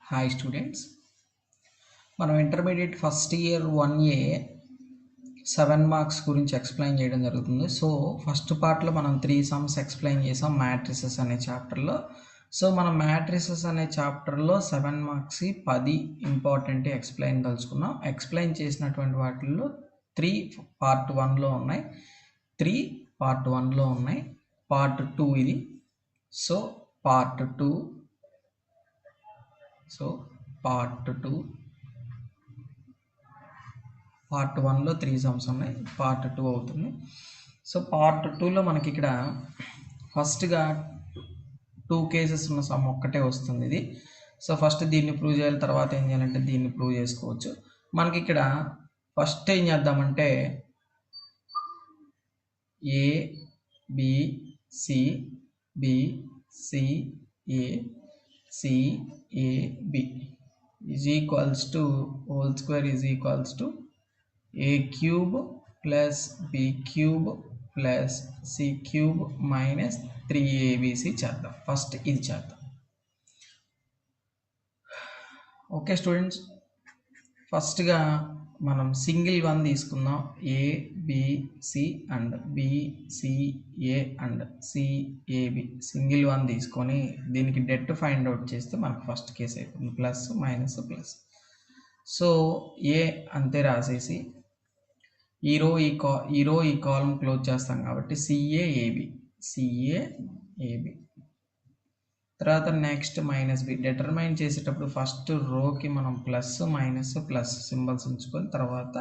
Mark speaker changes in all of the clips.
Speaker 1: Hi students, మనం intermediate first year 1A 7 marks గురించి explain చేయడం జరుగుతుంది. సో ఫస్ట్ పార్ట్లో మనం 3 సమ్స్ ఎక్స్ప్లెయిన్ చేసాం మ్యాట్రిసెస్ అనే చాప్టర్లో. సో మనం మ్యాట్రిసెస్ అనే చాప్టర్లో 7 మార్క్స్ 10 ఇంపార్టెంట్ ఎక్స్ప్లెయిన్ తలుచుకున్నాం. ఎక్స్ప్లెయిన్ చేసినటువంటి వాటిల్లో 3 పార్ట్ 1లో ఉన్నాయి, 3 పార్ట్ 1లో ఉన్నాయి, పార్ట్ 2 ఇది. సో పార్ట్ 2 పార్ట్ 1లో 3 సమ్స్ ఉన్నాయి, పార్ట్ 2 అవుతుంది. సో పార్ట్ 2లో మనకి ఇక్కడ ఫస్ట్గా 2 కేసెస్ ఉన్న సమ్ ఒక్కటే వస్తుంది ఇది. సో ఫస్ట్ దీన్ని ప్రూవ్ చేయాలి, తర్వాత ఏం చేయాలంటే దీన్ని ప్రూవ్ చేసుకోవచ్చు. మనకి ఇక్కడ ఫస్ట్ ఏం చేద్దామంటే A B C B C A C A B is equals to whole square is equals to a cube plus b cube plus c cube minus 3abc చేద్దాం. ఫస్ట్ ఇది చేద్దాం. ఓకే స్టూడెంట్స్, ఫస్ట్గా మనం single one తీసుకుందాం. ABC and BCA and CAB single one తీసుకొని దీనికి det find out చేస్తే మనకు ఫస్ట్ కేసు అయిపోతుంది, plus minus plus. So A అంతే రాసేసి ఈ రో ఈ కాలం క్లోజ్ చేస్తాం కాబట్టి సిఏఏబి. తర్వాత నెక్స్ట్ మైనస్ బి. డిటర్మైన్ చేసేటప్పుడు ఫస్ట్ రోకి మనం ప్లస్ మైనస్ ప్లస్ సింబల్స్ ఉంచుకొని తర్వాత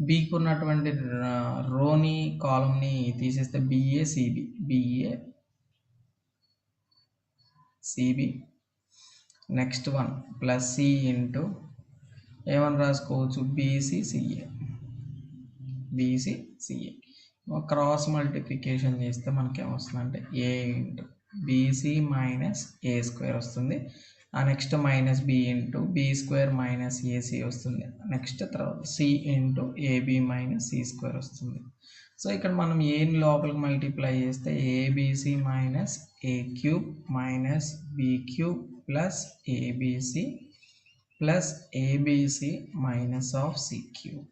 Speaker 1: బీకి ఉన్నటువంటి రోని కాలంని తీసేస్తే BACB. Next one plus C into ఏమని రాసుకోవచ్చు, బీసీసీఏ. క్రాస్ మల్టిప్లికేషన్ చేస్తే మనకి ఏమొస్తుందంటే ఏ into BC minus A square వస్తుంది. ఆ next minus B into B square minus AC వస్తుంది. నెక్స్ట్ తర్వాత C into AB minus C square వస్తుంది. సో ఇక్కడ మనం ఏని లోపలికి మల్టిప్లై చేస్తే ABC minus A cube minus B cube plus ABC plus ABC minus of C cube.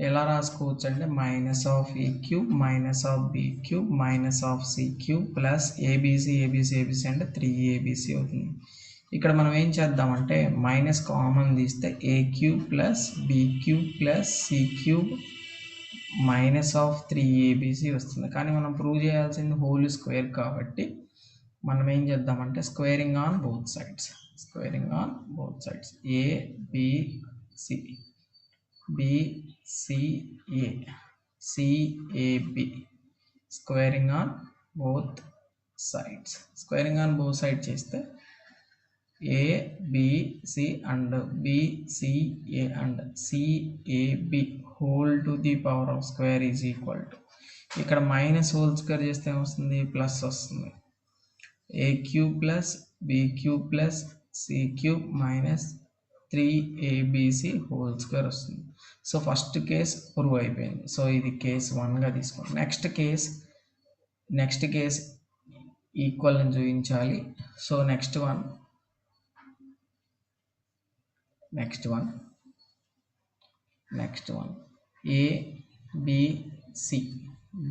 Speaker 1: ఎలా రాసుకోవచ్చు అంటే minus of A cube minus of B cube minus of C cube plus ABC అంటే 3abc అవుతుంది. ఇక్కడ మనం ఏం చేద్దామంటే మైనస్ కామన్ తీస్తే A cube plus B cube plus C cube minus of 3abc వస్తుంది. కానీ మనం ప్రూవ్ చేయాల్సింది హోల్ స్క్వేర్ కాబట్టి మనం ఏం చేద్దామంటే squaring on both sides. ABC BCA CAB squaring on both sides చేస్తే ABC and BCA and CAB whole to the power of square is equal to, ఇక్కడ మైనస్ హోల్ స్క్వేర్ చేస్తే ఏమొస్తుంది, plus వస్తుంది. A cube plus B cube plus C cube minus 3abc whole square వస్తుంది. So first case prove అయిపోయింది. So ఇది case 1గా తీసుకోండి. Next case equal అని చూపించాలి. So next one ABC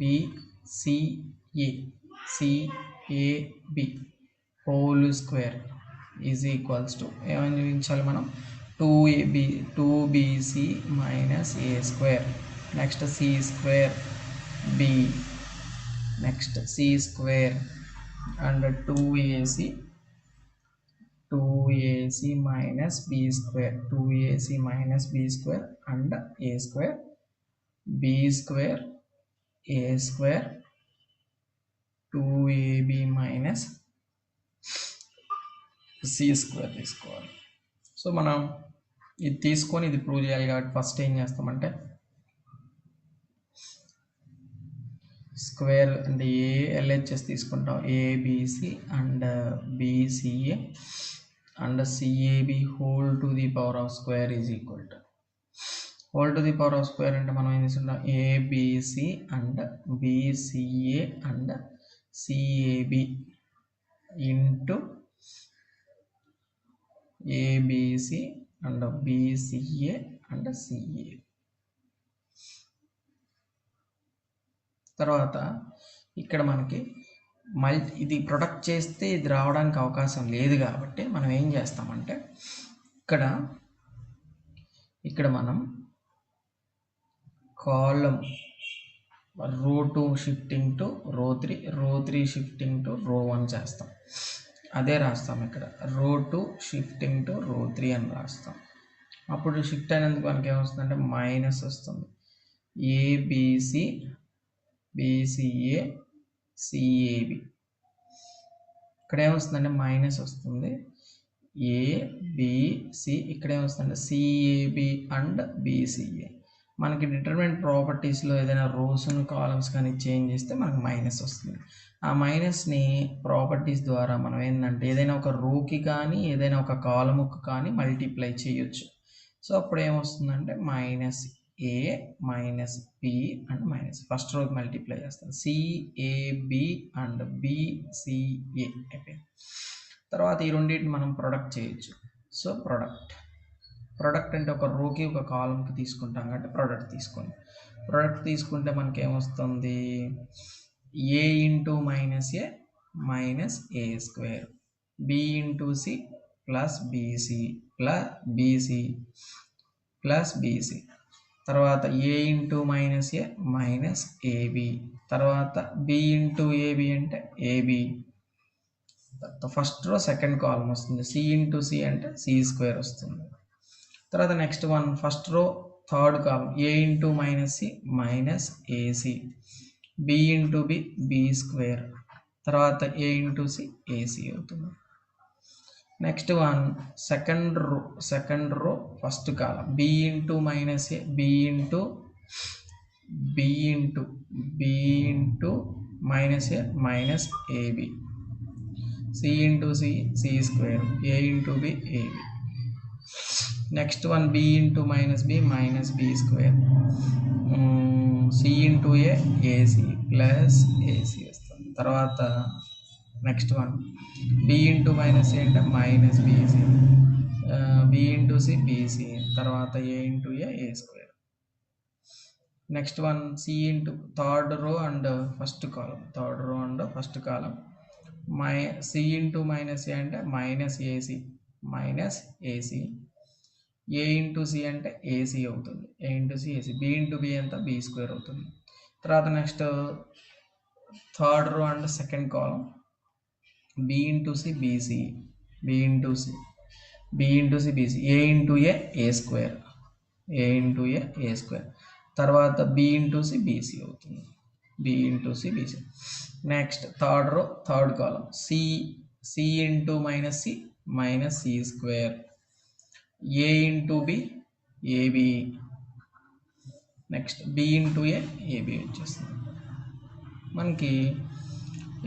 Speaker 1: BCA CAB whole square is equals to ఏమని చూపించాలి మనం, 2bc minus A square. Next C square B, next C square and 2ac minus B square, 2ac minus B square and A square B square A square 2ab minus C square తీసుకోవాలి. So మనం ఇది తీసుకొని ఇది prove చేయాలి కాబట్టి first ఏం చేస్తామంటే square అంటే ఏఎల్హెచ్ఎస్ తీసుకుంటాం. ABC and BCA and CAB whole to the power of square is equal to, whole to the power of square అంటే మనం ఏం తీసుకుంటాం, ABC and BCA and CAB into ABC and BCA and CA. తర్వాత ఇక్కడ మనకి ఇది product చేస్తే ఇది రావడానికి అవకాశం లేదు కాబట్టి మనం ఏం చేస్తామంటే ఇక్కడ మనం కాలం రో 2 షిఫ్టింగ్ టు రో 3, రో 3 షిఫ్టింగ్ టు రో 1 చేస్తాం. అదే రాస్తాం ఇక్కడ రో 2 షిఫ్టింగ్ టు రో 3 అని రాస్తాం. అప్పుడు షిఫ్ట్ అయినందుకు మనకి ఏమొస్తుందంటే మైనస్ వస్తుంది. ఏబిసి బిసిఏ సిఏబి ఇక్కడ ఏమొస్తుందంటే మైనస్ వస్తుంది. ఏబిసి ఇక్కడ ఏమొస్తుందంటే సిఏబి అండ్ బిసిఏ. మనకి డిటర్మినెంట్ ప్రాపర్టీస్లో ఏదైనా రోస్ను కాలమ్స్ కానీ చేంజ్ చేస్తే మనకు మైనస్ వస్తుంది. ఆ మైనస్ని ప్రాపర్టీస్ ద్వారా మనం ఏంటంటే ఏదైనా ఒక రోకి కానీ ఏదైనా ఒక కాలముకు కానీ మల్టిప్లై చేయొచ్చు. సో అప్పుడు ఏమొస్తుందంటే minus A minus B and minus first రోకి మల్టిప్లై చేస్తాం. సిఏబి అండ్ బిసిఏ అయిపోయింది. తర్వాత ఈ రెండింటిని మనం ప్రొడక్ట్ చేయొచ్చు. సో ప్రొడక్ట్ అంటే ఒక రోకి ఒక కాలంకి తీసుకుంటాం కాబట్టి ప్రొడక్ట్ తీసుకుంటే మనకి ఏమొస్తుంది A into minus A minus A square, B into C plus BC plus BC, తర్వాత A into minus A minus AB, తర్వాత బి ఇంటూ ఏబి అంటే AB, first row second column వస్తుంది. సి ఇంటూ సి అంటే C square వస్తుంది. తర్వాత next one first row third column A into minus C minus AC, B into B square, తర్వాత A into C AC అవుతుంది. Next one second రో first column B into minus A B into minus A minus AB, C into C square, A into B AB. Next one B into minus B square, C into AC plus AC వస్తుంది. తర్వాత next one B into minus A అంటే minus BC, B into C BC, తర్వాత A into A square. Next one C into third row and first column C into minus A అంటే minus AC, A into C అంటే AC అవుతుంది, A into C AC, B into B అంతా B square అవుతుంది. తర్వాత next third row and second column B into C BC, B into C BC, A into A square, తర్వాత B into C BC అవుతుంది, B into C BC. Next third row third column C into minus C minus C square, A into B AB, next B into AB వచ్చేస్తుంది. మనకి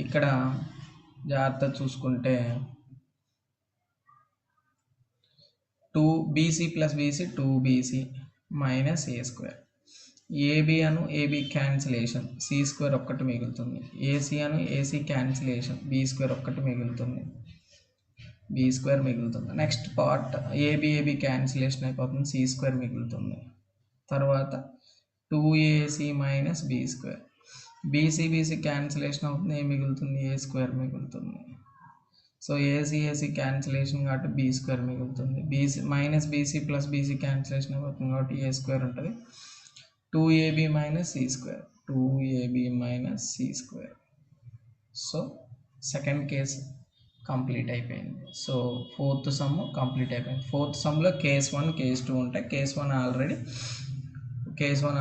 Speaker 1: ఇక్కడ జాగ్రత్త చూసుకుంటే 2bc plus BC 2bc minus A square, AB cancellation C square ఒక్కటి మిగులుతుంది, ఏసీ క్యాన్సిలేషన్ B square ఒక్కటి మిగులుతుంది, బి స్క్వేర్ మిగులుతుంది. నెక్స్ట్ పార్ట్ ఏబి క్యాన్సిలేషన్ అయిపోతుంది, సి స్క్వేర్ మిగులుతుంది. తర్వాత 2ac minus B square, BC cancellation అవుతుంది, ఏ మిగులుతుంది, ఏ స్క్వేర్ మిగులుతుంది. సో ఏసీ క్యాన్సిలేషన్ కాబట్టి బి స్క్వేర్ మిగులుతుంది, minus BC plus BC cancellation అయిపోతుంది కాబట్టి ఏ స్క్వేర్ ఉంటుంది. 2ab minus C square. So second case complete అయిపోయింది. సో ఫోర్త్ సమ్ కంప్లీట్ అయిపోయింది. ఫోర్త్ సమ్లో కేస్ 1 కేస్ 2 ఉంటాయి. కేస్ 1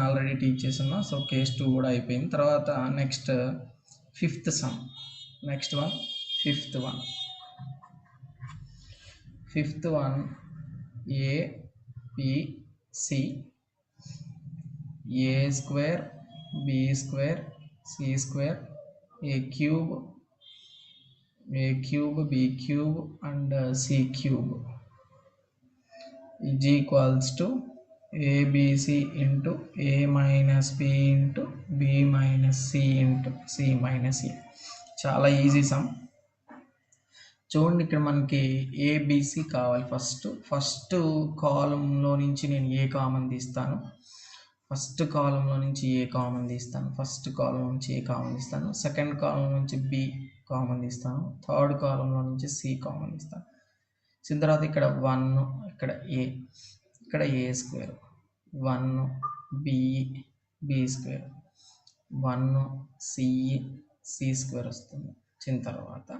Speaker 1: ఆల్రెడీ టీచ్ చేస్తున్నా. సో కేస్ 2 కూడా అయిపోయింది. తర్వాత next fifth sum, fifth one a b c a square B square c square a cube b cube and c cube is equals to a b c into a minus B into B minus c into c minus a. చాలా easy some. చూడండి ఇక్కడ మనకి ABC కావాలి. First కాలంలో నుంచి నేను a common తీస్తాను, first కాలంలో నుంచి ఏ కామన్ తీస్తాను, ఫస్ట్ కాలం నుంచి ఏ కామన్ తీస్తాను, సెకండ్ కాలం నుంచి బి కామన్ తీస్తాను, థర్డ్ కాలంలో నుంచి సి కామన్ తీస్తాను. దీని తర్వాత ఇక్కడ 1, ఇక్కడ ఏ, ఇక్కడ a square, 1 b square, 1 C square వస్తుంది. వచ్చిన తర్వాత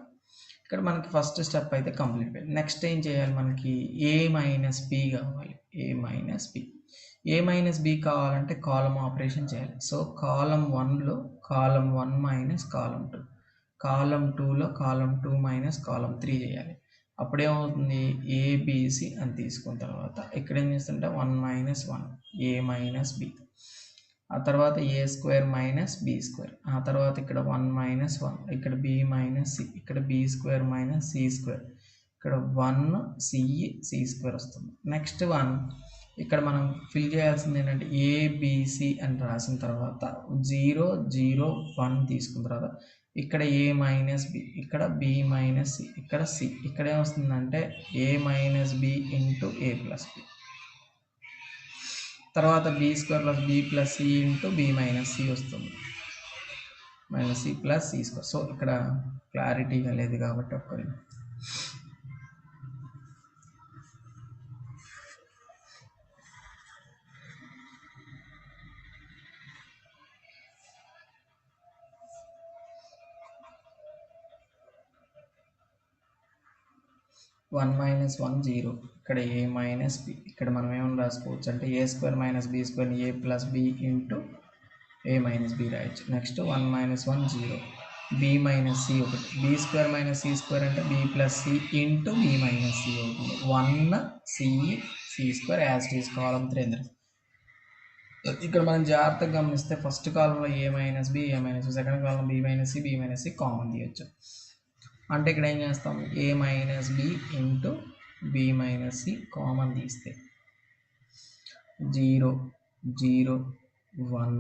Speaker 1: ఇక్కడ మనకి ఫస్ట్ స్టెప్ అయితే కంప్లీట్ అయింది. నెక్స్ట్ ఏం చేయాలి, మనకి ఏ మైనస్ బి కావాలి. ఏ మైనస్ బి కావాలంటే కాలం ఆపరేషన్ చేయాలి. సో కాలం 1లో కాలం 1 మైనస్ కాలం 2, కాలం 2లో కాలం 2 మైనస్ కాలం 3 చేయాలి. అప్పుడేమవుతుంది, ఏబిసి అని తీసుకున్న తర్వాత ఇక్కడ ఏం చేస్తుంటే 1 మైనస్ 1 ఏ మైనస్ బి, ఆ తర్వాత A square minus B square, ఆ తర్వాత ఇక్కడ 1 మైనస్ 1, ఇక్కడ బి మైనస్ సి, ఇక్కడ B square minus C square, ఇక్కడ 1 సి స్క్వేర్ వస్తుంది. నెక్స్ట్ 1 ఇక్కడ మనం ఫిల్ చేయాల్సింది ఏంటంటే ఏబిసి అని రాసిన తర్వాత 0 0 1 తీసుకున్న తర్వాత ఇక్కడ ఏ మైనస్ బి, ఇక్కడ బి మైనస్ సి, ఇక్కడ సి, ఇక్కడ ఏమొస్తుందంటే a minus B into a plus b, తర్వాత b square plus b plus C into B minus c వస్తుంది, minus c plus c square. So ఇక్కడ క్లారిటీగా లేదు కాబట్టి ఒక్కరి 1 మైనస్ 1 0, ఇక్కడ ఏ మైనస్ బి, ఇక్కడ మనం ఏమైనా రాసుకోవచ్చు అంటే a square minus B square a plus b into a minus b రాయొచ్చు. Next 1 minus 1 0, b minus c ఒకటి, b square minus C square అంటే b plus C into B minus c అవుతుంది, 1 C square as it is column 3. ఇక్కడ మనం జాగ్రత్తగా గమనిస్తే first కాలంలో a minus b, second కాలంలో బి మైనస్ సి కామన్ తీయచ్చు. అంటే ఇక్కడ ఏం చేస్తాం, a minus B into B minus C common తీస్తే 0 0 1,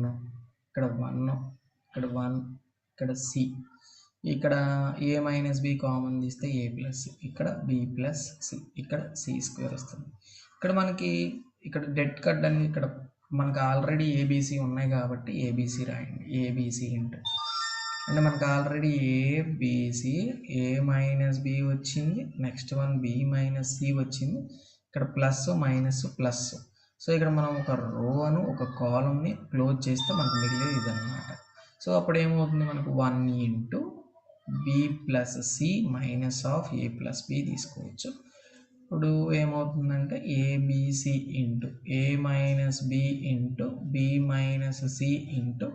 Speaker 1: ఇక్కడ 1, ఇక్కడ 1, ఇక్కడ సి, ఇక్కడ ఏ మైనస్ బి కామన్ తీస్తే ఏ ప్లస్ సి, ఇక్కడ బి ప్లస్ సి, ఇక్కడ సి స్క్వేర్ వస్తుంది. ఇక్కడ మనకి ఇక్కడ డెట్ కట్ అని ఇక్కడ మనకు ఆల్రెడీ ఏబిసి ఉన్నాయి కాబట్టి ఏబిసి రాయండి. ఏబిసి అంటే మనకు ఆల్రెడీ ఏబిసి ఏ మైనస్ బి వచ్చింది, నెక్స్ట్ 1 బి మైనస్ సి వచ్చింది, ఇక్కడ ప్లస్ మైనస్ ప్లస్. సో ఇక్కడ మనం ఒక రోను ఒక కాలంని క్లోజ్ చేస్తే మనకు మిగిలేదు ఇదన్నమాట. సో అప్పుడు ఏమవుతుంది, మనకు 1 into b plus c minus of a plus b తీసుకోవచ్చు. ఇప్పుడు ఏమవుతుందంటే a b c into a minus B into B minus c into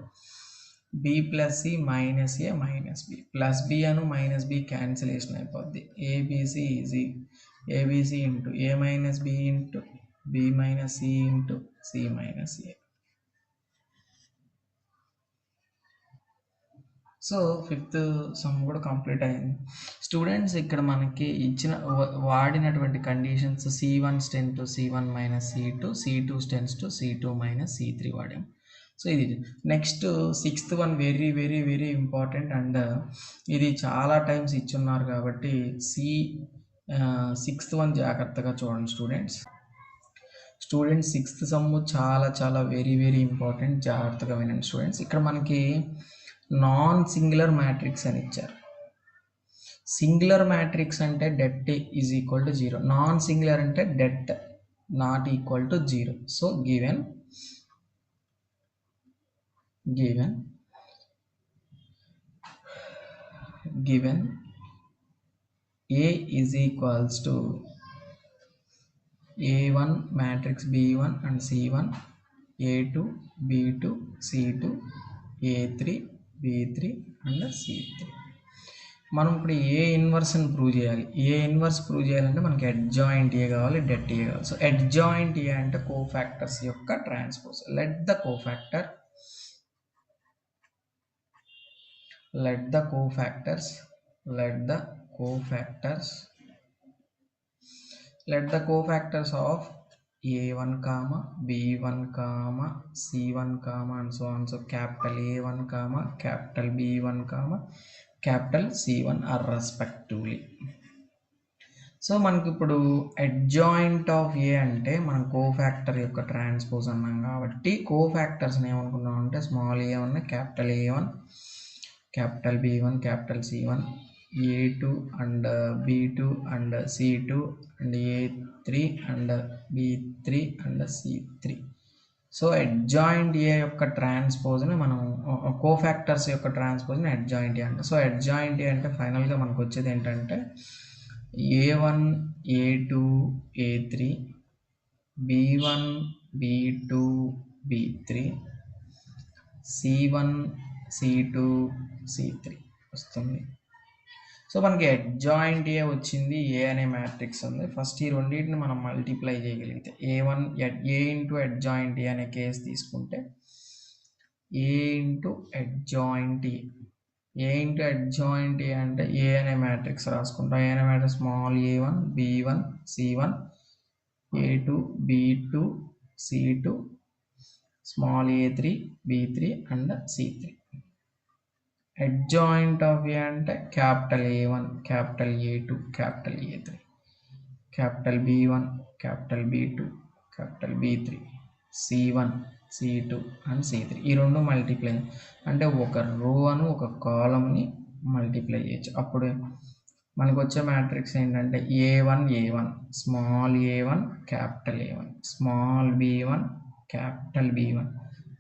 Speaker 1: b plus c minus A minus b, plus b అను మైనస్ బి క్యాన్సిలేషన్ అయిపోద్ది. A b c easy a b c into a minus B into B minus c into c minus a. So fifth sum కూడా complete అయింది. Students ఇక్కడ మనకి ఇచ్చిన వాడినటువంటి conditions C1 tends to C1 minus C2, C2 tends to C2 minus C3 వాడాం. So ఇది next 6th one very very very important and ఇది చాలా టైమ్స్ ఇచ్చున్నారు కాబట్టి 6th వన్ జాగ్రత్తగా చూడండి స్టూడెంట్స్. 6th సమ్ చాలా చాలా వెరీ వెరీ ఇంపార్టెంట్, జాగ్రత్తగా వినండి స్టూడెంట్స్. ఇక్కడ మనకి నాన్ సింగులర్ మ్యాట్రిక్స్ అని ఇచ్చారు. సింగులర్ మ్యాట్రిక్స్ అంటే det is equal to 0, non singular అంటే det not equal to 0. So given A is equals to A1 matrix B1 and C1, A2 B2 C2, A3 B3 and C3. మనం ఇప్పుడు ఏ ఇన్వర్స్ని prove చేయాలి. ఏ inverse prove చేయాలంటే మనకి adjoint ఏ కావాలి, det A కావాలి. So adjoint ఏ అంటే cofactors యొక్క transpose. Let the cofactors of A1, B1, C1, and so on. So capital A1, capital B1, capital C1 are respectively. So మనకి ఇప్పుడు అడ్జాయింట్ ఆఫ్ ఏ అంటే మనం కోఫాక్టర్ యొక్క ట్రాన్స్పోజ్ అన్నాం కాబట్టి కోఫాక్టర్స్ని ఏమనుకున్నాం అంటే small A one capital ఏ1 capital బి1 capital సి1 ఏ2 and బి2 and సి2 and ఏ3 and బి3 and సి3. So adjoint ఏ యొక్క ట్రాన్స్పోజ్ని మనం కోఫాక్టర్స్ యొక్క ట్రాన్స్పోజ్ని అడ్జాయింట్ ఏ అంటే. సో అడ్జాయింట్ ఏ అంటే ఫైనల్గా మనకు వచ్చేది ఏంటంటే A1 A2 A3 B1 B2 B3 C1 C2 C3 వస్తుంది. సో మనకి అడ్జాయింట్ ఏ వచ్చింది, ఏ అనే మ్యాట్రిక్స్ ఉంది. ఫస్ట్ ఈ రెండింటిని మనం మల్టిప్లై చేయగలిగితే ఏ ఇంటూ అడ్జాయింట్ ఏ అనే కేసు తీసుకుంటే ఏ into adjoint a into adjoint ఏ అంటే ఏ అనే మ్యాట్రిక్స్ రాసుకుంటాం. ఏ అనే matrix small ఏ1 బి1 సి1 ఏ2 బి2 సి2 small ఏ3 బి3 and సి3. Adjoint of ఏ అంటే capital ఏ1 capital ఏ2 capital ఏ3 capital బి1 capital బి2 capital బి3 సి1 సి2 and సి3. ఈ రెండు మల్టిప్లై అంటే ఒక రోను ఒక కాలమ్ని మల్టిప్లై చేయొచ్చు. అప్పుడు మనకు వచ్చే మ్యాట్రిక్స్ ఏంటంటే A one small A one capital A one small B one capital B one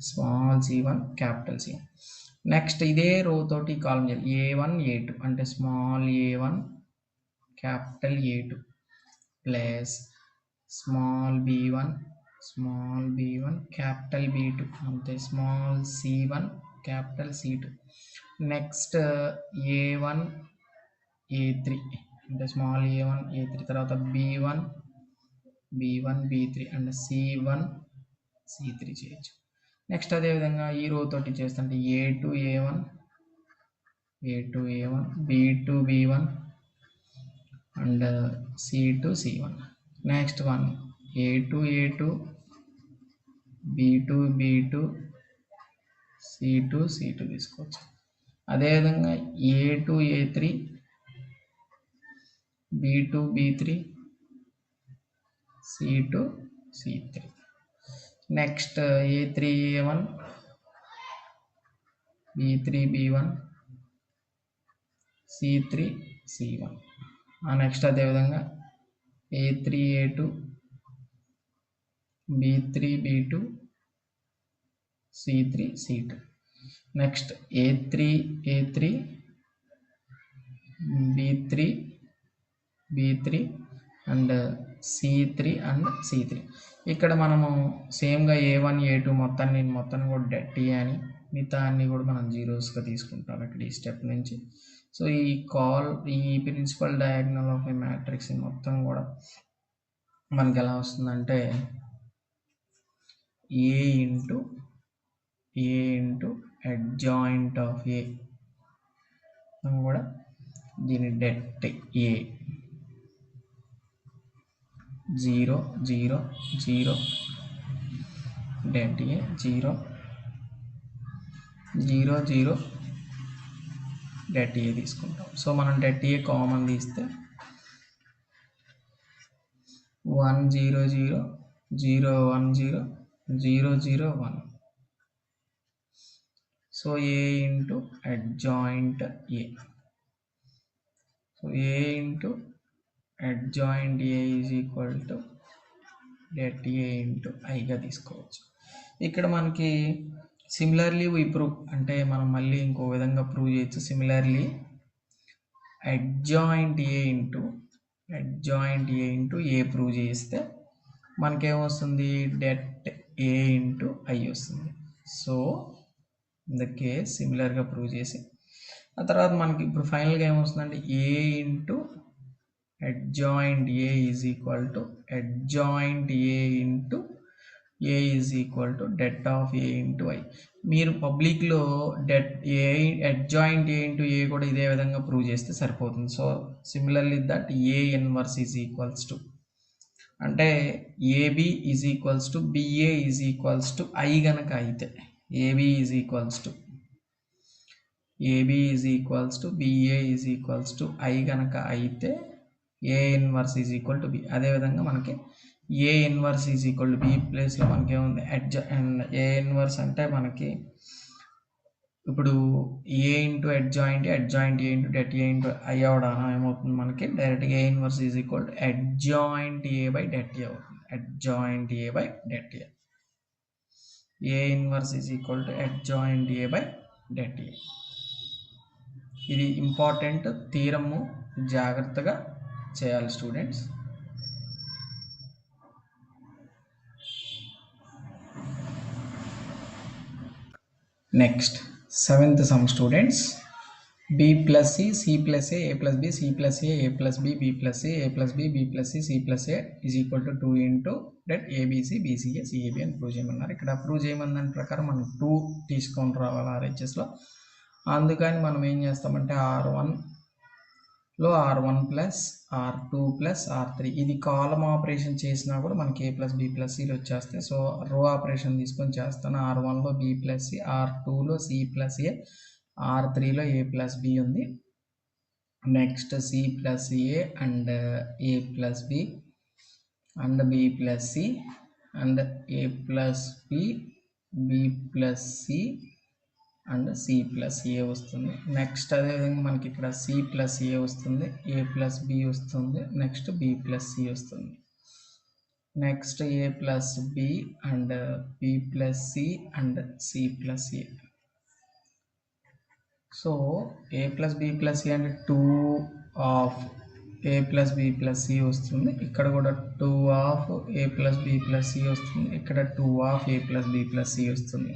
Speaker 1: small C one capital C one. Next ఇదే రో తోటి కాలమ్ చేయాలి. ఏ1 ఏ2 అంటే small A one capital A two plus small B one capital B two అంతే small C one capital C two. Next A one ఏ3 అంటే small ఏ1 ఏ3 తర్వాత బి1 బి3 and సి1 సి3 చేయొచ్చు. Next అదేవిధంగా ఈ రో తోటి చేస్తుంటే ఏ2 ఏ1 బి2 బి1 అండ్ సి2 సి1. నెక్స్ట్ వన్ ఏ2 బి2 సి2 తీసుకోవచ్చు. అదేవిధంగా ఏ2 ఏ3 బి2 బి3 సి2 సి3. నెక్స్ట్ ఏ3 ఏ1 బి3 బి1 సి3 సి1. నెక్స్ట్ అదేవిధంగా ఏ3 ఏ2 బి3 బి2 సి3 సి2. Next ఏ3 బి3 and సి3 and సి3. ఇక్కడ మనము సేమ్గా ఏ1 ఏ2 మొత్తాన్ని కూడా డెట్ అని మిగతా అన్ని కూడా మనం జీరోస్గా తీసుకుంటాం ఇక్కడ ఈ స్టెప్ నుంచి. సో ఈ principal diagonal of A matrix మొత్తం కూడా మనకి ఎలా వస్తుందంటే A into adjoint of A కూడా దీని det A 0 0 0 det A 0 0 0 det A తీసుకుంటాం. సో మనం డెట్ ఏ కామన్ తీస్తే 1 0 0 0 1 0 0 0 1. So a into adjoint a. So a into adjoint a is equal to det a into ఐగా తీసుకోవచ్చు. ఇక్కడ మనకి similarly we prove అంటే మనం మళ్ళీ ఇంకో విధంగా ప్రూవ్ చేయొచ్చు. Similarly adjoint a into a prove చేస్తే మనకేమొస్తుంది డెట్ ఏ ఇంటూ ఐ వస్తుంది. సో ఇన్ ద కేస్ సిమిలర్గా ప్రూవ్ చేసి ఆ తర్వాత మనకి ఇప్పుడు ఫైనల్గా ఏమొస్తుందంటే ఏ into adjoint a is equal to adjoint a into a is equal to det of a into I. మీరు పబ్లిక్లో det a adjoint a into a కూడా ఇదే విధంగా ప్రూవ్ చేస్తే సరిపోతుంది. So similarly that a inverse is equals to అంటే a b is equals to b a is equals to I గనక అయితే a b is equals to b a is equals to I గనక అయితే a inverse is equal to b. అదేవిధంగా మనకి a inverse is equal to b ప్లేస్లో మనకి ఏముంది ఏ ఇన్వర్స్ అంటే మనకి ఇప్పుడు a into adjoint a into det a into I అవడం ఏమవుతుంది మనకి డైరెక్ట్గా a inverse is equal to adjoint a by det a అవుతుంది. Adjoint a by det A. A inverse is equal to adjoint a by det ఏ. ఇది important థీరము, జాగ్రత్తగా చేయాలి students. Next 7th sum students. b plus c, c plus a plus b, c plus a plus b, b plus a plus b, b plus c, c plus a is equal to 2 into that abc, bca, cab అని prove చేయమన్నారు. ఇక్కడ prove చేయమన్న దాని ప్రకారం మనం 2 తీసుకొని రావాలి RHSలో. అందుకని మనం ఏం చేస్తామంటే R1లో R1 plus R2 plus R3 ఇది కాలమ్ ఆపరేషన్ చేసినా కూడా మనకి a ప్లస్ b ప్లస్ cలు వచ్చేస్తాయి. సో రో ఆపరేషన్ తీసుకొని చేస్తాను. R1లో b plus c, R2లో c plus a, R3లో a plus b ఉంది. Next c plus a and a plus b and b plus c and a plus b, b plus c and c plus a వస్తుంది. Next అదేవిధంగా మనకి ఇక్కడ c plus a వస్తుంది, a plus b వస్తుంది, next b plus c వస్తుంది. Next a plus b and b plus c and c plus a. So a plus b plus c అంటే 2 of a plus b plus c వస్తుంది. ఇక్కడ కూడా 2 of a plus b plus c వస్తుంది. ఇక్కడ 2 of a plus b plus c వస్తుంది.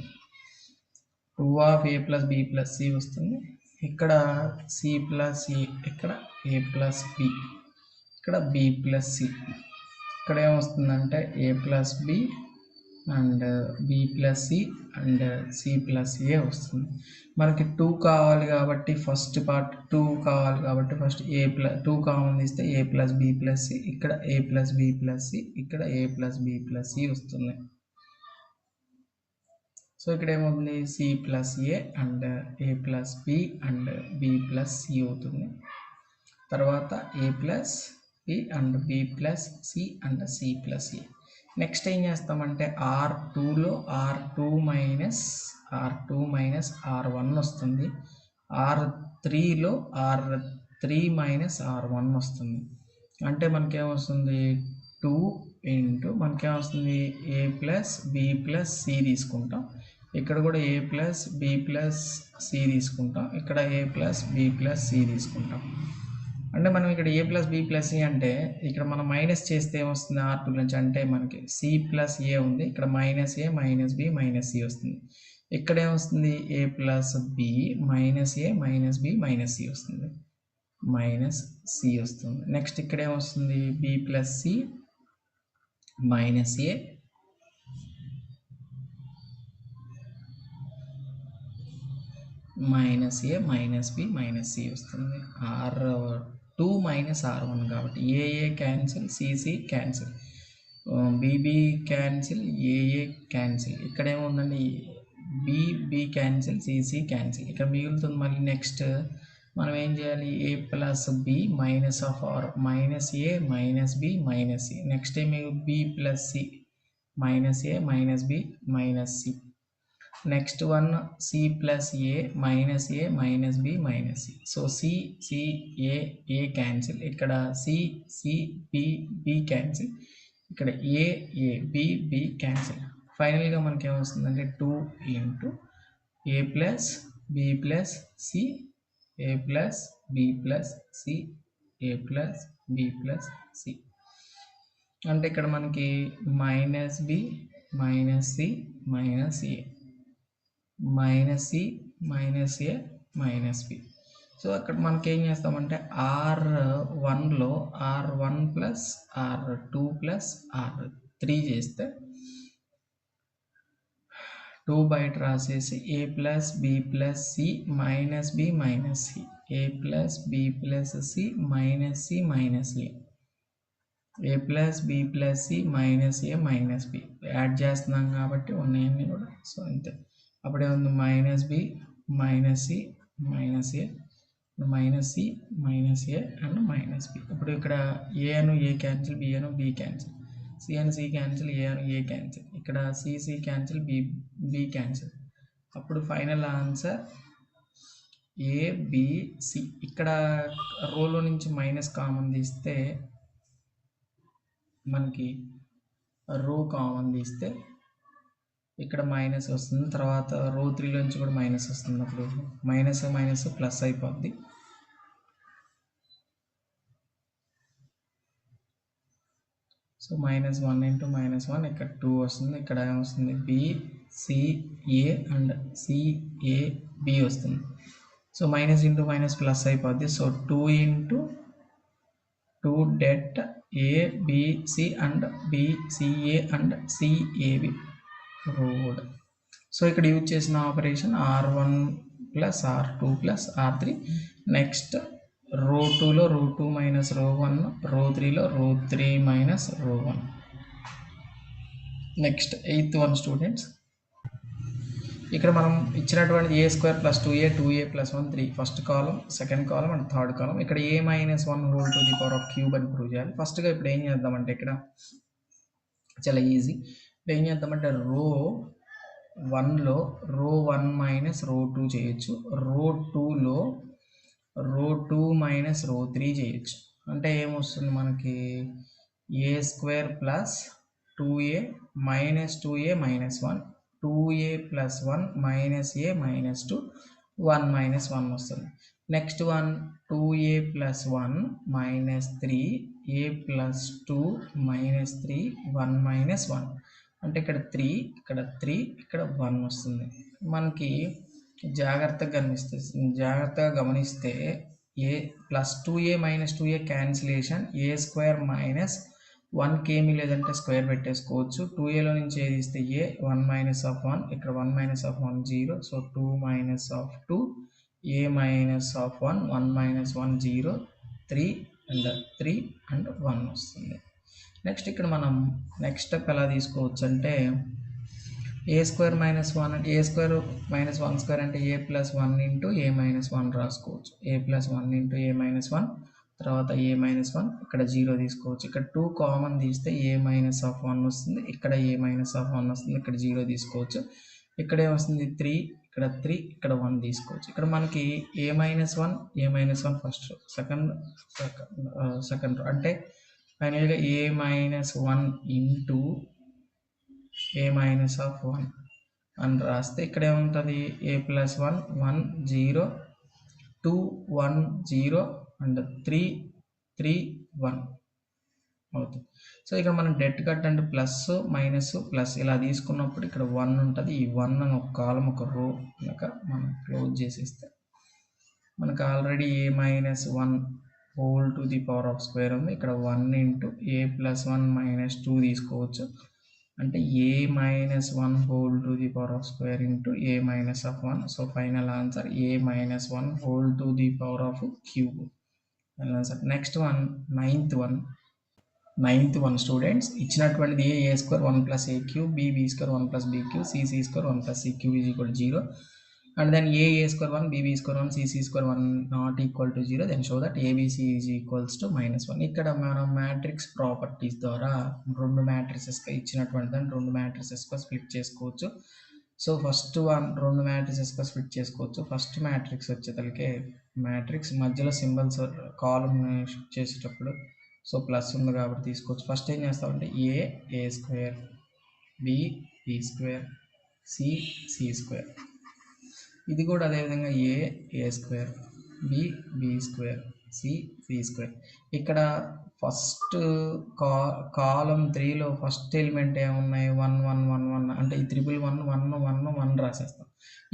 Speaker 1: 2 of a plus b plus c వస్తుంది. ఇక్కడ c plus a, ఇక్కడ a ప్లస్ b, ఇక్కడ b ప్లస్ c. ఇక్కడ ఏమొస్తుందంటే a plus b and b plus c and c plus a వస్తుంది. మనకి 2 కావాలి కాబట్టి ఫస్ట్ పార్ట్ 2 కావాలి కాబట్టి ఫస్ట్ a ప్లస్ 2 కామన్ తీస్తే a plus b plus c, ఇక్కడ a plus b plus c, ఇక్కడ a plus b plus c వస్తుంది. సో ఇక్కడ ఏమవుతుంది c plus a and a plus b and b plus c అవుతుంది. తర్వాత a plus b and b plus c and c plus a. Next ఏం చేస్తామంటే R2లో R2 minus R1 వస్తుంది. R3లో R3 minus R1 వస్తుంది. అంటే మనకేమొస్తుంది 2 ఇంటూ మనకేమొస్తుంది a plus b plus c తీసుకుంటాం. ఇక్కడ కూడా a plus b plus c తీసుకుంటాం. ఇక్కడ a plus b plus c తీసుకుంటాం. అంటే మనం ఇక్కడ a plus b plus c అంటే ఇక్కడ మనం మైనస్ చేస్తే ఏమొస్తుంది R2 నుంచి అంటే మనకి c ప్లస్ a ఉంది. ఇక్కడ minus a minus b minus c వస్తుంది. ఇక్కడ ఏమొస్తుంది a plus b minus a minus b minus c వస్తుంది, మైనస్ c వస్తుంది. నెక్స్ట్ ఇక్కడ ఏమొస్తుంది b plus c minus a minus a minus b minus c వస్తుంది. R2 మైనస్ R1 కాబట్టి a cancel, c cancel, b cancel, a cancel. ఇక్కడ ఏముందండి b cancel, c cancel. ఇక్కడ మిగులుతుంది మళ్ళీ నెక్స్ట్ మనం ఏం చేయాలి a plus b minus of r minus a minus b minus c. Next ఏమి b plus c minus a minus b minus c. Next one c plus a minus b minus c. So c a cancel, ఇక్కడ c b cancel, ఇక్కడ a b cancel. ఫైనల్గా మనకి ఏమొస్తుందంటే 2 into a plus b plus c, a plus b plus c, a plus b plus c. అంటే ఇక్కడ మనకి minus b minus c minus a minus c minus a minus b. So అక్కడ మనకి ఏం చేస్తామంటే R1లో R1 plus R2 plus R3 చేస్తే 2 బయట రాసేసి a plus b plus c minus b minus c, a plus b plus c minus c minus a, a plus b plus c minus a minus b. Add చేస్తున్నాం కాబట్టి ఉన్నాయన్నీ కూడా. So అంతే. అప్పుడే ఉంది minus b minus c minus a minus C minus A and minus B. ఇప్పుడు ఇక్కడ A అను ఏ క్యాన్సిల్, బి అను బి క్యాన్సిల్, సి అను సి క్యాన్సిల్, ఏ అను ఏ క్యాన్సిల్, ఇక్కడ సి క్యాన్సిల్, బి క్యాన్సిల్. అప్పుడు ఫైనల్ ఆన్సర్ ఏబిసి. ఇక్కడ రోలో నుంచి మైనస్ కామన్ తీస్తే మనకి రో కామన్ తీస్తే ఇక్కడ మైనస్ వస్తుంది, తర్వాత రో 3 నుంచి కూడా మైనస్ వస్తుంది. అప్పుడు మైనస్ మైనస్ ప్లస్ అయిపోద్ది. సో -1 ఇంటూ -1 ఇక్కడ 2 వస్తుంది. ఇక్కడ ఏమొస్తుంది బిసిఏ అండ్ సిఏబి వస్తుంది. సో మైనస్ ఇంటూ మైనస్ ప్లస్ అయిపోద్ది. సో 2 into 2 det a b c and BCA and c a b road. So ఇక్కడ యూజ్ చేసిన operation R1 plus R2 plus R3. Next row 2లో రో 2 మైనస్ రో 1, రో 3లో రో 3 మైనస్ రో 1. నెక్స్ట్ 8th వన్ స్టూడెంట్స్, ఇక్కడ మనం ఇచ్చినటువంటి a square plus 2a plus 1 3 first column, second column and third column. ఇక్కడ a minus 1 whole to the power of cube అని ప్రూవ్ చేయాలి. ఫస్ట్గా ఇప్పుడు ఏం చేద్దామంటే ఇక్కడ చాలా ఈజీ. ఇప్పుడు ఏం చేద్దామంటే రో 1లో రో 1 మైనస్ రో 2 చేయొచ్చు, రో 2లో రో 2 మైనస్ రో 3 చేయొచ్చు. అంటే ఏమొస్తుంది మనకి a square plus 2a minus 2a minus 1, 2a plus 1 minus a minus 2, 1 minus 1 వస్తుంది. Next one 2a plus 1 minus 3, a plus 2 minus 3, 1 minus 1. అంటే ఇక్కడ 3, ఇక్కడ 3, ఇక్కడ 1 వస్తుంది. మనకి జాగ్రత్తగా గమనిస్తే a plus 2a minus 2a cancellation, a square minus 1కి ఏమీ లేదంటే స్క్వేర్ పెట్టేసుకోవచ్చు. 2aలో నుంచి ఏది ఇస్తే ఏ, 1 మైనస్ ఆఫ్ 1, ఇక్కడ 1 minus of 1 0, so 2 minus of 2, A minus of 1, 1 minus 1 0, 3 and 1 వస్తుంది. నెక్స్ట్ ఇక్కడ మనం నెక్స్ట్ స్టెప్ ఎలా తీసుకోవచ్చు అంటే ఏ స్క్వేర్ మైనస్ 1 అంటే ఏ స్క్వేర్ మైనస్ 1 స్క్వేర్ అంటే ఏ ప్లస్ 1 ఇంటూ ఏ మైనస్ 1 రాసుకోవచ్చు. ఏ ప్లస్ 1 ఇంటూ ఏ మైనస్ 1, తర్వాత ఏ మైనస్ 1, ఇక్కడ 0 తీసుకోవచ్చు. ఇక్కడ 2 కామన్ తీస్తే ఏ మైనస్ ఆఫ్ 1 వస్తుంది, ఇక్కడ ఏ మైనస్ ఆఫ్ 1 వస్తుంది, ఇక్కడ 0 తీసుకోవచ్చు. ఇక్కడ ఏమొస్తుంది 3, ఇక్కడ 3, ఇక్కడ 1 తీసుకోవచ్చు. ఇక్కడ మనకి ఏ మైనస్ 1 ఫస్ట్, సెకండ్ అంటే ఫైనల్గా a minus 1 into a minus of 1 అని రాస్తే ఇక్కడ ఏముంటుంది ఏ ప్లస్ 1, 1 0, 2 1 0 అండ్ 3 1 అవుతుంది. సో ఇక్కడ మనం డెట్ కట్ అంటే ప్లస్ మైనస్ ప్లస్ ఇలా తీసుకున్నప్పుడు ఇక్కడ 1 ఉంటుంది. ఈ 1 అని ఒక కాలం ఒక రో కనుక మనం క్లోజ్ చేసేస్తే మనకు already A minus 1 whole to the power of square ఉంది. ఇక్కడ 1 ఇంటూ ఏ ప్లస్ 1 మైనస్ 2 తీసుకోవచ్చు. అంటే a minus 1 whole to the power of square into a minus of 1. So final answer a minus 1 whole to the power of cube. Final answer. Next one 9th one students, ఇచ్చినటువంటిది a square 1 plus a cube, b square 1 plus B cube, c square 1 plus C cube is equal 0. And then a square 1, b square 1, C square 1 not equal to 0. Then show that ABC is equals to -1. ఇక్కడ మనం matrix properties ద్వారా రెండు మ్యాట్రిసెస్గా ఇచ్చినటువంటి దాన్ని రెండు మ్యాట్రిసెస్గా split చేసుకోవచ్చు. So first one రెండు మ్యాట్రిసెస్గా స్ప్లిట్ చేసుకోవచ్చు. ఫస్ట్ మ్యాట్రిక్స్ వచ్చేతలకే మ్యాట్రిక్స్ మధ్యలో సింబల్స్ కాలం షిఫ్ట్ చేసేటప్పుడు సో ప్లస్ ఉంది కాబట్టి తీసుకోవచ్చు. ఫస్ట్ ఏం చేస్తామంటే a square, B square, c square. ఇది కూడా అదేవిధంగా a square, B square, c square. ఇక్కడ ఫస్ట్ కాలం 3లో ఫస్ట్ ఎలిమెంట్ ఏమున్నాయి 1 1 1 1 అంటే ఈ 1 రాసేస్తాం.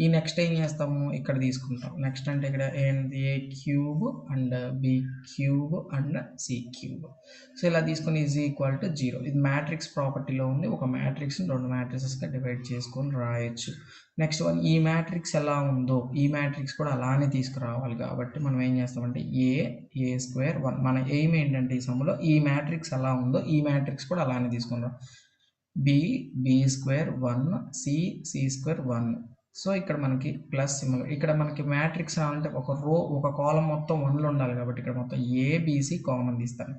Speaker 1: ఈ నెక్స్ట్ ఏం చేస్తాము ఇక్కడ తీసుకుంటాం. నెక్స్ట్ అంటే ఇక్కడ ఏంటి a cube and b cube and c cube. So ఇలా తీసుకుని ఈజ్ ఈక్వల్ టు 0. ఇది మ్యాట్రిక్స్ ప్రాపర్టీలో ఉంది. ఒక మ్యాట్రిక్స్ని రెండు మ్యాట్రిసెస్గా డివైడ్ చేసుకొని రాయొచ్చు. నెక్స్ట్ వన్ ఈ మ్యాట్రిక్స్ ఎలా ఉందో ఈ మ్యాట్రిక్స్ కూడా అలానే తీసుకురావాలి. కాబట్టి మనం ఏం చేస్తామంటే ఏ స్క్వేర్ 1 మన ఎయిమ్ ఏంటంటే ఈ సమ్లో ఈ మ్యాట్రిక్స్ ఎలా ఉందో ఈ మ్యాట్రిక్స్ కూడా అలానే తీసుకున్నాం. B square 1, C square 1, so ఇక్కడ మనకి ప్లస్ సింబల్. ఇక్కడ మనకి మ్యాట్రిక్స్ రావాలంటే ఒక కాలం మొత్తం 1లో ఉండాలి కాబట్టి ఇక్కడ మొత్తం ఏబిసి కామన్ తీస్తాను.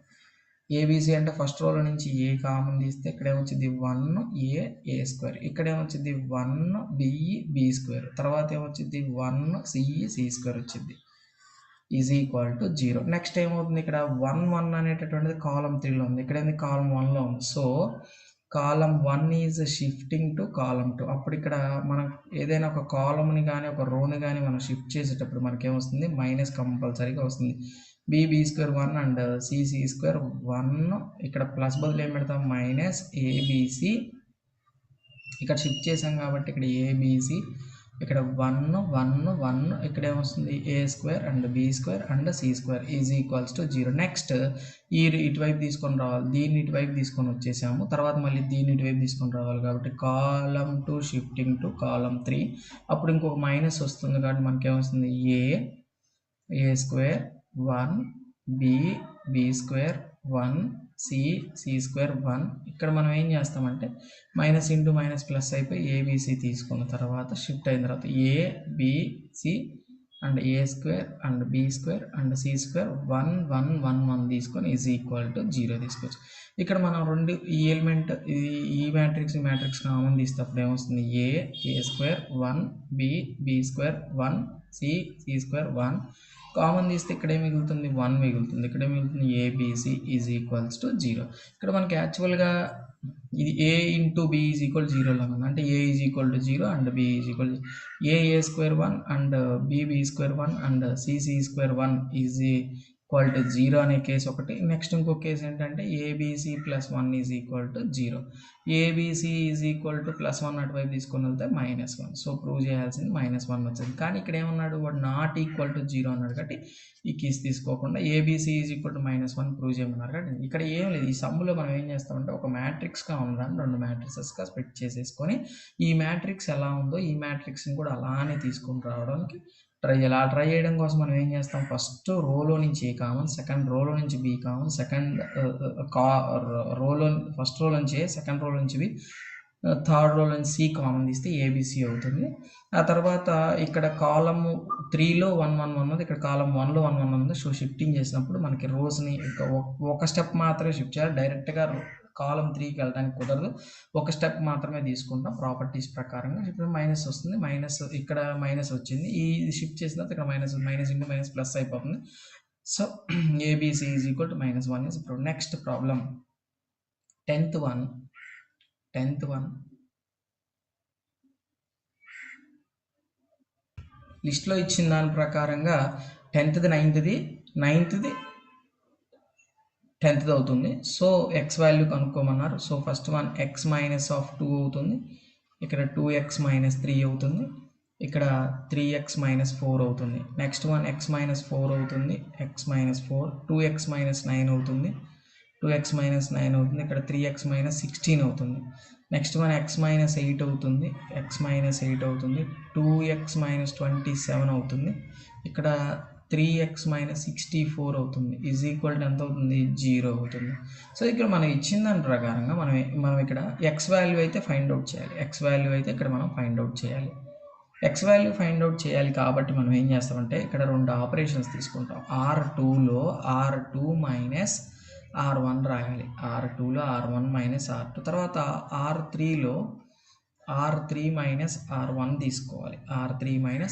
Speaker 1: ఏబిసి అంటే ఫస్ట్ రోలో నుంచి ఏ కామన్ తీస్తే ఇక్కడ ఏమొచ్చింది 1 ఏ స్క్వేర్, ఇక్కడ ఏమొచ్చింది 1 బి స్క్వేర్, తర్వాత ఏమొచ్చింది 1 సి స్క్వేర్ వచ్చింది ఈజ్ ఈక్వల్ టు 0. నెక్స్ట్ ఏమవుతుంది, ఇక్కడ 1 అనేటటువంటిది కాలం 3లో ఉంది, ఇక్కడ ఏంది కాలం 1లో ఉంది. So column 1 is shifting to column 2. అప్పుడు ఇక్కడ మనం ఏదైనా ఒక కాలంని కానీ ఒక రోని కానీ మనం షిఫ్ట్ చేసేటప్పుడు మనకేమొస్తుంది, మైనస్ కంపల్సరీగా వస్తుంది. B square 1 and C square 1, ఇక్కడ ప్లస్ బదులు ఏం పెడతాం మైనస్ ఏబిసి, ఇక్కడ షిఫ్ట్ చేసాం కాబట్టి ఇక్కడ ఏబిసి, ఇక్కడ 1 1 1, ఇక్కడ ఏమొస్తుంది a square and b square and C square is equals to 0. Next ఇటువైపు తీసుకొని రావాలి, దీన్ని ఇటువైపు తీసుకొని వచ్చేసాము, తర్వాత మళ్ళీ దీన్ని ఇటువైపు తీసుకొని రావాలి కాబట్టి కాలం 2 షిఫ్టింగ్ టు కాలం 3. అప్పుడు ఇంకొక మైనస్ వస్తుంది కాబట్టి మనకి ఏమొస్తుంది a square 1 b square 1 C square 1. ఇక్కడ మనం ఏం చేస్తామంటే మైనస్ ఇంటూ మైనస్ ప్లస్ అయిపోయి ఏబిసి తీసుకున్న తర్వాత షిఫ్ట్ అయిన తర్వాత a b c and A square and b square and C square 1 1 1 1 తీసుకొని ఈజ్ ఈక్వల్ టు 0 తీసుకోవచ్చు. ఇక్కడ మనం రెండు ఈ ఎలిమెంట్ ఈ మ్యాట్రిక్స్ కామన్ తీస్తే అప్పుడు ఏమొస్తుంది a square 1 b square 1 C square 1 common తీస్తే ఇక్కడ ఏం మిగులుతుంది 1 మిగులుతుంది, ఇక్కడ ఏం మిగులుతుంది ఏబిసి ఈజ్ ఈక్వల్స్ టు 0. ఇక్కడ మనకి యాక్చువల్గా ఇది a into b is equal 0 లాగా ఉంది, అంటే a is equal to 0 and b is equal a square 1 and b square 1 and C square 1 is equal to 0 అనే కేసు ఒకటి. నెక్స్ట్ ఇంకో కేసు ఏంటంటే a b c plus 1 is equal to 0. A b c is equal to plus 1 అటువైపు తీసుకొని వెళ్తే -1. సో ప్రూవ్ చేయాల్సింది -1 వచ్చింది. కానీ ఇక్కడ ఏమన్నాడు, వాడు నాట్ ఈక్వల్ టు 0 అన్నాడు కాబట్టి ఈ కేసు తీసుకోకుండా ABC is equal to -1 prove చేయమన్నారు. కాబట్టి ఇక్కడ ఏం లేదు, ఈ సమ్ములో మనం ఏం చేస్తామంటే ఒక మ్యాట్రిక్స్గా ఉండాలని 2 మ్యాట్రిక్సెస్గా స్ప్లిట్ చేసేసుకొని ఈ మ్యాట్రిక్స్ ఎలా ఉందో ఈ మ్యాట్రిక్స్ని కూడా అలానే తీసుకొని రావడానికి ట్రై చేయాలి. ఆ ట్రై చేయడం కోసం మనం ఏం చేస్తాం, ఫస్ట్ రోలో నుంచి ఏ కామన్, సెకండ్ రోలో నుంచి బి కామన్, ఫస్ట్ రోలో నుంచి ఏ, సెకండ్ రోలో నుంచి బి, థర్డ్ రోలో నుంచి సి కామన్ తీస్తే ఏబిసి అవుతుంది. ఆ తర్వాత ఇక్కడ కాలమ్ 3లో 1 1 ఉన్నది, ఇక్కడ కాలమ్ 1లో 1 1 ఉంది. సో షిఫ్టింగ్ చేసినప్పుడు మనకి రోస్ని ఒక స్టెప్ మాత్రమే షిఫ్ట్ చేయాలి, డైరెక్ట్గా కాలం 3కి వెళ్ళడానికి కుదరదు, ఒక స్టెప్ మాత్రమే తీసుకుంటాం ప్రాపర్టీస్ ప్రకారంగా. ఇప్పుడు మైనస్ వస్తుంది, ఇక్కడ మైనస్ వచ్చింది, ఈ షిఫ్ట్ చేసిన తర్వాత ఇక్కడ మైనస్ ఇంటూ మైనస్ ప్లస్ అయిపోతుంది. So ABC is equal to -1 is proved. Next problem 10th one లిస్ట్లో ఇచ్చిన దాని ప్రకారంగా 10th 9th 10th అవుతుంది. సో ఎక్స్ వాల్యూ కనుక్కోమన్నారు. సో ఫస్ట్ వన్ x -2 అవుతుంది, ఇక్కడ 2x - 3 అవుతుంది, ఇక్కడ 3x - 4 అవుతుంది. నెక్స్ట్ వన్ x -4 అవుతుంది, x -4, 2x - 9 అవుతుంది, 2x - 9 అవుతుంది, ఇక్కడ 3x - 16 అవుతుంది. నెక్స్ట్ వన్ x - 8 అవుతుంది, x - 8 అవుతుంది, 2x - 27 అవుతుంది, ఇక్కడ 3x - 64 అవుతుంది, ఈజ్ ఈక్వల్ టు ఎంత అవుతుంది 0 అవుతుంది. సో ఇక్కడ మనం ఇచ్చిన దాని ప్రకారంగా మనం ఇక్కడ x వాల్యూ అయితే ఫైండ్ అవుట్ చేయాలి, x వాల్యూ అయితే ఇక్కడ మనం ఫైండ్ అవుట్ చేయాలి. x వాల్యూ ఫైండ్ అవుట్ చేయాలి కాబట్టి మనం ఏం చేస్తామంటే ఇక్కడ 2 ఆపరేషన్స్ తీసుకుంటాం. R2లో R2 - R1 రాయాలి, R2లో R1 - R2, తర్వాత R3లో R3 - R1 తీసుకోవాలి, R3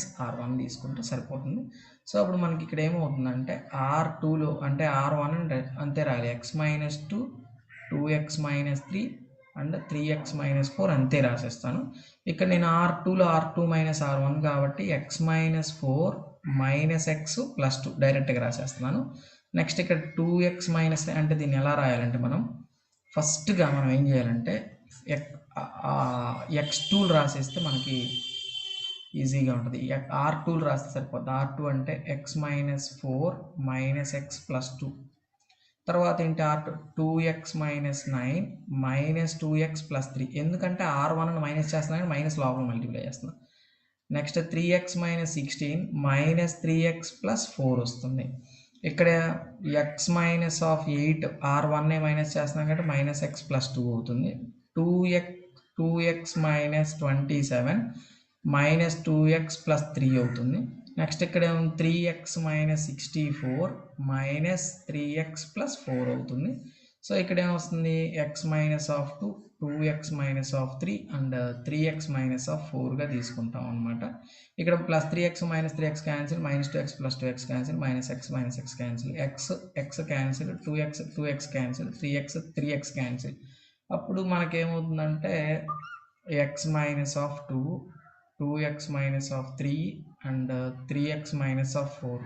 Speaker 1: - R1 తీసుకుంటే సరిపోతుంది. సో అప్పుడు మనకి ఇక్కడ ఏమవుతుందంటే R2లో అంటే R1 అంటే అంతే రాయాలి, x -2, 2x - 3 అండ్ 3x - 4 అంతే రాసేస్తాను. ఇక్కడ నేను R2లో R2 - R1 కాబట్టి x -4 - x + 2 డైరెక్ట్గా రాసేస్తున్నాను. నెక్స్ట్ ఇక్కడ 2x - అంటే దీన్ని ఎలా రాయాలంటే మనం ఫస్ట్గా మనం ఏం చేయాలంటే x2 రాసేస్తే మనకి ఈజీగా ఉంటుంది. R2 రాస్తే సరిపోద్ది. R2 అంటే x -4 - x + 2, తర్వాత ఏంటి R2 2x - 9 - 2x + 3, ఎందుకంటే R1 మైనస్ చేస్తున్నాను, మైనస్ లోపల మల్టిప్లై చేస్తున్నాను. నెక్స్ట్ 3x - 16 - 3x + 4 వస్తుంది. ఇక్కడ x -8 R1 మైనస్ చేస్తున్నాం కాబట్టి -x + 2 అవుతుంది. 2x - 27 మైనస్ 2x ప్లస్ 3 అవుతుంది. నెక్స్ట్ ఇక్కడ ఏమో 3x minus 64 minus 3x plus 4 అవుతుంది. సో ఇక్కడ ఏమొస్తుంది x minus of 2 2x minus of 3 and 3x minus of 4గా తీసుకుంటాం అనమాట. ఇక్కడ plus 3x minus 3x cancel, minus 2x plus 2x cancel, minus x cancel, x cancel, 2x cancel, 3x cancel. అప్పుడు మనకేమవుతుందంటే x minus of 2 2x minus of 3 and 3x minus of 4.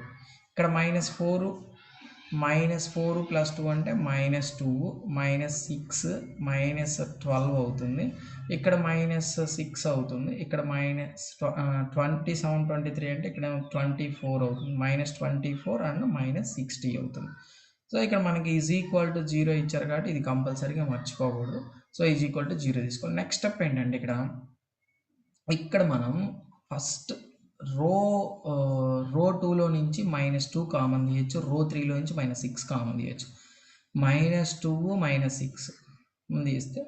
Speaker 1: ఇక్కడ minus 4 plus 2 అంటే minus 2 minus 6 minus 12 అవుతుంది. ఇక్కడ minus 6 అవుతుంది. ఇక్కడ minus 27 23 అంటే ఇక్కడ 24 అవుతుంది. మైనస్ 24 అండ్ మైనస్ 60 అవుతుంది. సో ఇక్కడ మనకి ఈజ్ ఈక్వల్ టు 0 ఇచ్చారు కాబట్టి ఇది కంపల్సరీగా మర్చిపోకూడదు. సో ఈజ్ ఈక్వల్ టు 0 తీసుకోవాలి. నెక్స్ట్ స్టెప్ ఏంటంటే ఇక్కడ మనం ఫస్ట్ రో 2లో నుంచి -2 కామన్ తీయచ్చు, రో 3లో నుంచి -6 కామన్ తీయచ్చు. -2 -6 తీస్తే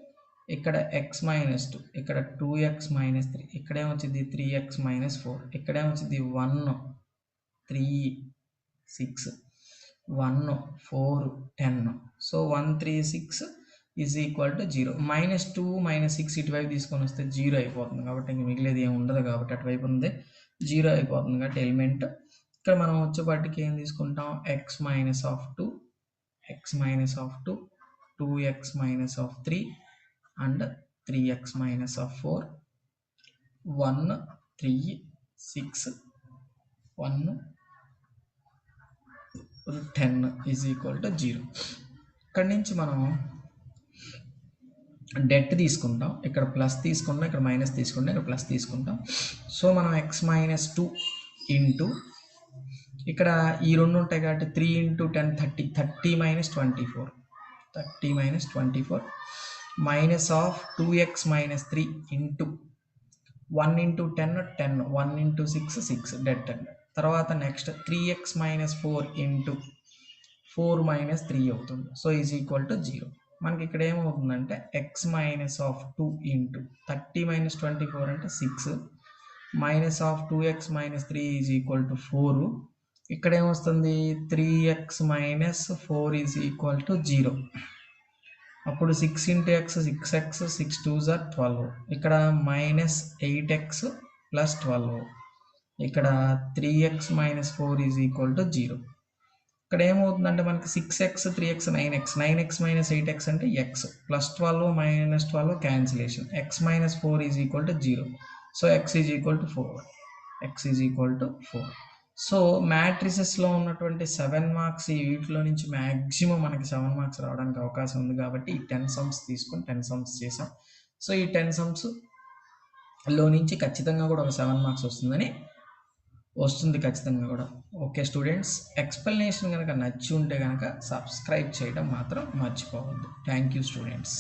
Speaker 1: ఇక్కడ x -2, ఇక్కడ 2x -3, ఇక్కడేమొచ్చింది 3x -4, ఇక్కడేమొచ్చింది 1 3 6 1 4 10. So 136 is equal to 0. -2 -6 ఇటువైపు తీసుకొని వస్తే 0 అయిపోతుంది కాబట్టి ఇంక మిగిలేదు ఏమి ఉండదు కాబట్టి అటువైపు ఉంది 0 అయిపోతుంది కాబట్టి ఎలిమెంట్. ఇక్కడ మనం వచ్చేపాటికి ఏం తీసుకుంటాం x minus of 2 2x minus of 3 and 3x minus of 4 1 3 6 1 10 is equal to 0. ఇక్కడ నుంచి మనం డెట్ తీసుకుంటాం, ఇక్కడ ప్లస్ తీసుకుంటాం, ఇక్కడ మైనస్ తీసుకుంటాం, ఇక్కడ ప్లస్ తీసుకుంటాం. సో మనం x మైనస్ 2 ఇంటూ ఇక్కడ ఈ రెండు ఉంటాయి కాబట్టి 3 into 10 30 minus 24 minus of 2x minus 3 into 1 into 10 1 into 6 debt అండి. తర్వాత next 3x minus 4 into 4 minus 3 అవుతుంది. So is equal to 0. మనకి ఇక్కడ ఏమవుతుందంటే x minus of 2 into 30 minus 24 అంటే 6 minus of 2x minus 3 is equal to 4. ఇక్కడ ఏమొస్తుంది 3x minus 4 is equal to 0. అప్పుడు 6 into x 6x 6 2s are 12. ఇక్కడ minus 8x plus 12. ఇక్కడ 3x minus 4 is equal to 0. ఇక్కడ ఏమవుతుందంటే మనకి 6x 3x 9x minus 8x అంటే x plus 12 minus 12 cancellation, x minus 4 is equal to 0. So x is equal to 4. So మ్యాట్రిసెస్లో ఉన్నటువంటి 7 marks వీటిలో నుంచి మ్యాక్సిమం మనకి 7 మార్క్స్ రావడానికి అవకాశం ఉంది కాబట్టి ఈ 10 సమ్స్ తీసుకొని 10 సమ్స్ చేసాం. సో ఈ 10 సమ్స్లో నుంచి ఖచ్చితంగా కూడా ఒక 7 మార్క్స్ వస్తుంది ఖచ్చితంగా కూడా. ఓకే స్టూడెంట్స్, ఎక్స్ప్లెనేషన్ కనుక నచ్చి ఉంటే కనుక సబ్స్క్రైబ్ చేయడం మాత్రం మర్చిపోవద్దు. Thank you students.